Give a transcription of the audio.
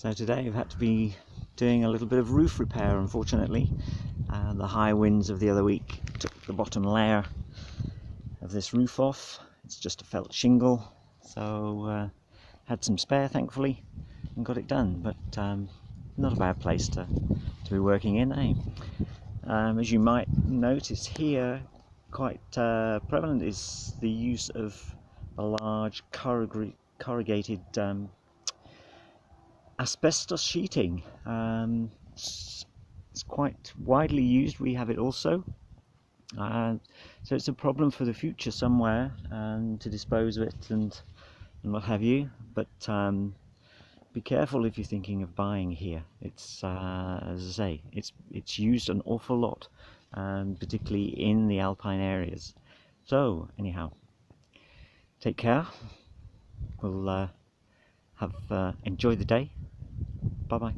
So today I've had to be doing a little bit of roof repair, unfortunately. The high winds of the other week took the bottom layer of this roof off. It's just a felt shingle, so had some spare thankfully and got it done, but not a bad place to be working in, eh? As you might notice here, quite prevalent is the use of a large corrugated asbestos sheeting. It's quite widely used. We have it also, so it's a problem for the future somewhere, to dispose of it and what have you. But be careful if you're thinking of buying here. It's as I say, it's used an awful lot, particularly in the alpine areas. So anyhow, take care. We'll have enjoy the day. Bye bye.